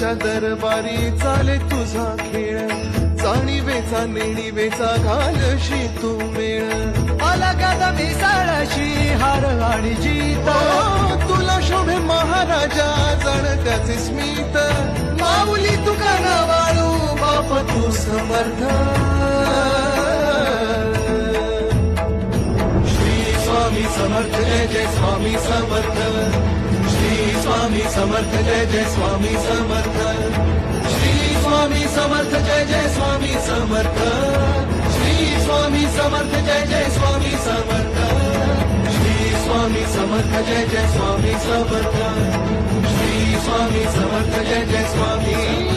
देवाच्या दरबारी चाले तुझा खेळ, जाणीवेचा नेणीवेचा घालशी तू मेळ. आला गादा मिसाळाशी हार आणि जीत, तुला शोभे महाराजा जण त्याचे स्मित. माऊली तुका ना वाळू बाप तू समर्थ. श्री स्वामी समर्थ जय जय स्वामी समर्थ. श्री स्वामी समर्थ जय जय स्वामी समर्थ. श्री स्वामी समर्थ जय जय स्वामी समर्थ. श्री स्वामी समर्थ जय जय स्वामी समर्थ. श्री स्वामी समर्थ जय जय स्वामी समर्थ. श्री स्वामी समर्थ जय जय स्वामी